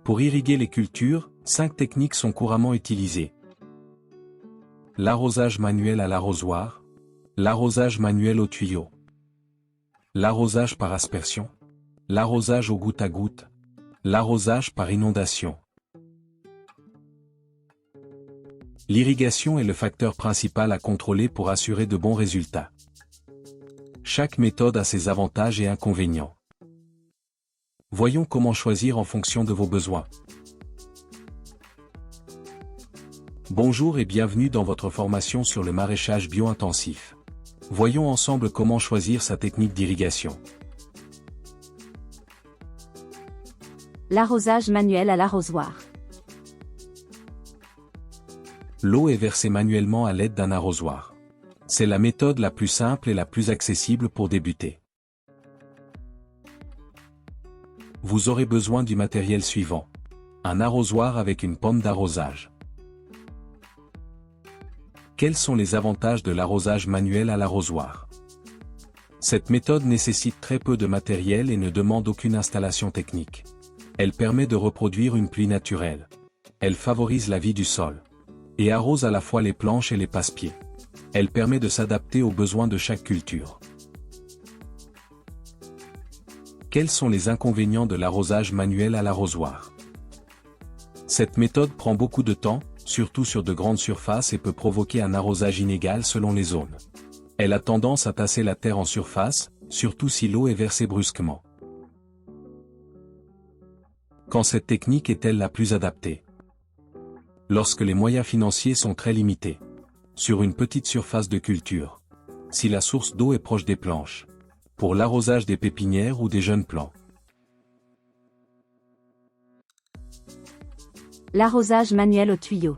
Pour irriguer les cultures, 5 techniques sont couramment utilisées. L'arrosage manuel à l'arrosoir, l'arrosage manuel au tuyau, l'arrosage par aspersion, l'arrosage au goutte à goutte, l'arrosage par inondation. L'irrigation est le facteur principal à contrôler pour assurer de bons résultats. Chaque méthode a ses avantages et inconvénients. Voyons comment choisir en fonction de vos besoins. Bonjour et bienvenue dans votre formation sur le maraîchage bio-intensif. Voyons ensemble comment choisir sa technique d'irrigation. L'arrosage manuel à l'arrosoir. L'eau est versée manuellement à l'aide d'un arrosoir. C'est la méthode la plus simple et la plus accessible pour débuter. Vous aurez besoin du matériel suivant. Un arrosoir avec une pompe d'arrosage. Quels sont les avantages de l'arrosage manuel à l'arrosoir? Cette méthode nécessite très peu de matériel et ne demande aucune installation technique. Elle permet de reproduire une pluie naturelle. Elle favorise la vie du sol. Et arrose à la fois les planches et les passe-pieds. Elle permet de s'adapter aux besoins de chaque culture. Quels sont les inconvénients de l'arrosage manuel à l'arrosoir? Cette méthode prend beaucoup de temps, surtout sur de grandes surfaces et peut provoquer un arrosage inégal selon les zones. Elle a tendance à tasser la terre en surface, surtout si l'eau est versée brusquement. Quand cette technique est-elle la plus adaptée? Lorsque les moyens financiers sont très limités. Sur une petite surface de culture. Si la source d'eau est proche des planches. Pour l'arrosage des pépinières ou des jeunes plants. L'arrosage manuel au tuyau.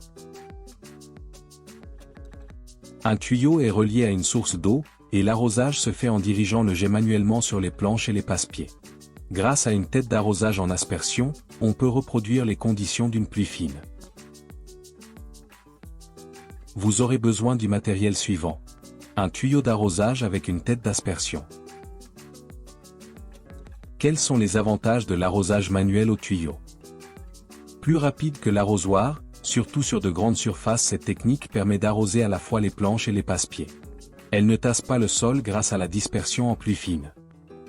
Un tuyau est relié à une source d'eau, et l'arrosage se fait en dirigeant le jet manuellement sur les planches et les passe-pieds. Grâce à une tête d'arrosage en aspersion, on peut reproduire les conditions d'une pluie fine. Vous aurez besoin du matériel suivant. Un tuyau d'arrosage avec une tête d'aspersion. Quels sont les avantages de l'arrosage manuel au tuyau? Plus rapide que l'arrosoir, surtout sur de grandes surfaces, cette technique permet d'arroser à la fois les planches et les passe-pieds. Elle ne tasse pas le sol grâce à la dispersion en pluie fine.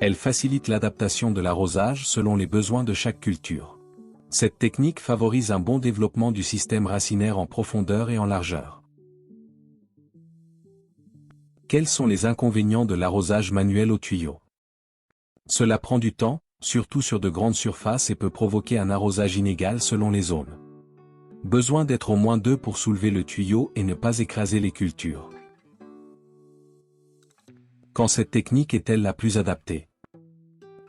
Elle facilite l'adaptation de l'arrosage selon les besoins de chaque culture. Cette technique favorise un bon développement du système racinaire en profondeur et en largeur. Quels sont les inconvénients de l'arrosage manuel au tuyau? Cela prend du temps, surtout sur de grandes surfaces et peut provoquer un arrosage inégal selon les zones. Besoin d'être au moins 2 pour soulever le tuyau et ne pas écraser les cultures. Quand cette technique est-elle la plus adaptée?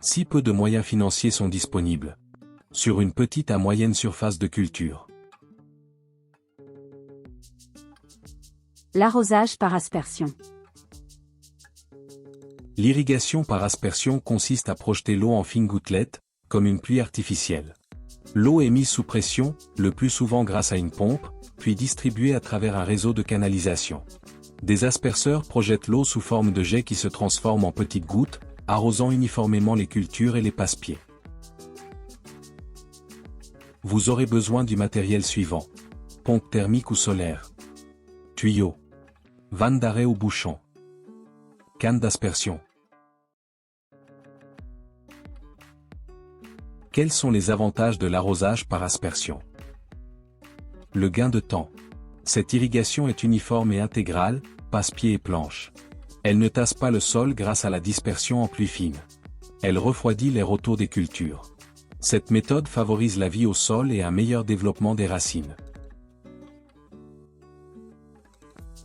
Si peu de moyens financiers sont disponibles. Sur une petite à moyenne surface de culture. L'arrosage par aspersion. L'irrigation par aspersion consiste à projeter l'eau en fines gouttelettes, comme une pluie artificielle. L'eau est mise sous pression, le plus souvent grâce à une pompe, puis distribuée à travers un réseau de canalisation. Des asperceurs projettent l'eau sous forme de jet qui se transforme en petites gouttes, arrosant uniformément les cultures et les passe-pieds. Vous aurez besoin du matériel suivant. Pompe thermique ou solaire. Tuyau. Vanne d'arrêt ou bouchon. Canne d'aspersion. Quels sont les avantages de l'arrosage par aspersion? Le gain de temps. Cette irrigation est uniforme et intégrale, passe-pied et planche. Elle ne tasse pas le sol grâce à la dispersion en pluie fine. Elle refroidit l'air autour des cultures. Cette méthode favorise la vie au sol et un meilleur développement des racines.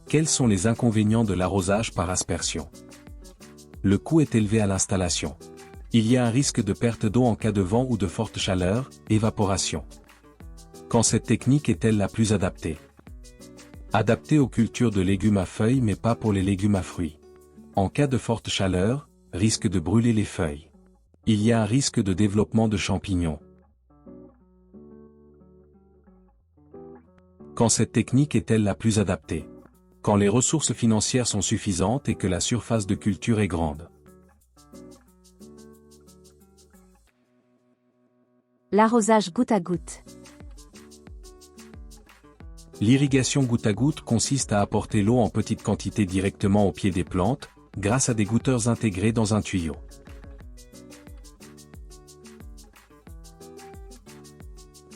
Quels sont les inconvénients de l'arrosage par aspersion? Le coût est élevé à l'installation. Il y a un risque de perte d'eau en cas de vent ou de forte chaleur, évaporation. Quand cette technique est-elle la plus adaptée? Adaptée aux cultures de légumes à feuilles mais pas pour les légumes à fruits. En cas de forte chaleur, risque de brûler les feuilles. Il y a un risque de développement de champignons. Quand cette technique est-elle la plus adaptée? Quand les ressources financières sont suffisantes et que la surface de culture est grande. L'arrosage goutte à goutte. L'irrigation goutte à goutte consiste à apporter l'eau en petite quantité directement au pied des plantes, grâce à des goutteurs intégrés dans un tuyau.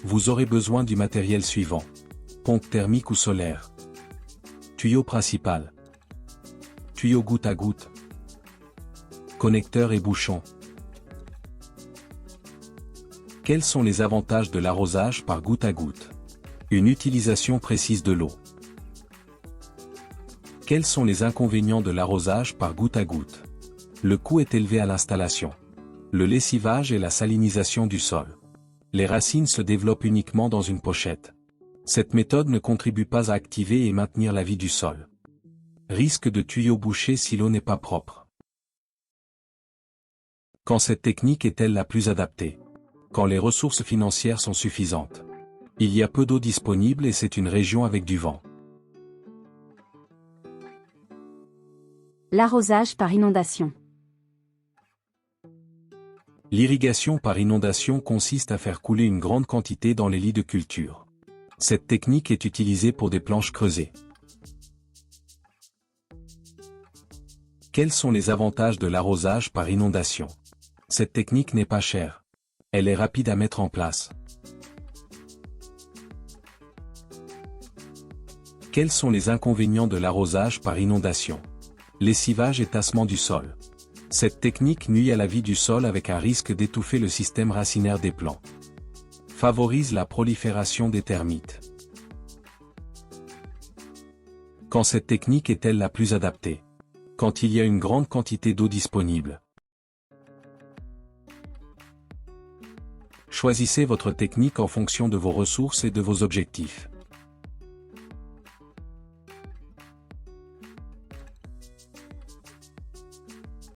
Vous aurez besoin du matériel suivant. Pompe thermique ou solaire. Tuyau principal. Tuyau goutte à goutte. Connecteur et bouchon. Quels sont les avantages de l'arrosage par goutte à goutte? Une utilisation précise de l'eau. Quels sont les inconvénients de l'arrosage par goutte à goutte? Le coût est élevé à l'installation. Le lessivage et la salinisation du sol. Les racines se développent uniquement dans une pochette. Cette méthode ne contribue pas à activer et maintenir la vie du sol. Risque de tuyaux bouchés si l'eau n'est pas propre. Quand cette technique est-elle la plus adaptée? Quand les ressources financières sont suffisantes. Il y a peu d'eau disponible et c'est une région avec du vent. L'arrosage par inondation. L'irrigation par inondation consiste à faire couler une grande quantité dans les lits de culture. Cette technique est utilisée pour des planches creusées. Quels sont les avantages de l'arrosage par inondation? Cette technique n'est pas chère. Elle est rapide à mettre en place. Quels sont les inconvénients de l'arrosage par inondation? Lessivage et tassement du sol. Cette technique nuit à la vie du sol avec un risque d'étouffer le système racinaire des plants. Favorise la prolifération des termites. Quand cette technique est-elle la plus adaptée? Quand il y a une grande quantité d'eau disponible. Choisissez votre technique en fonction de vos ressources et de vos objectifs.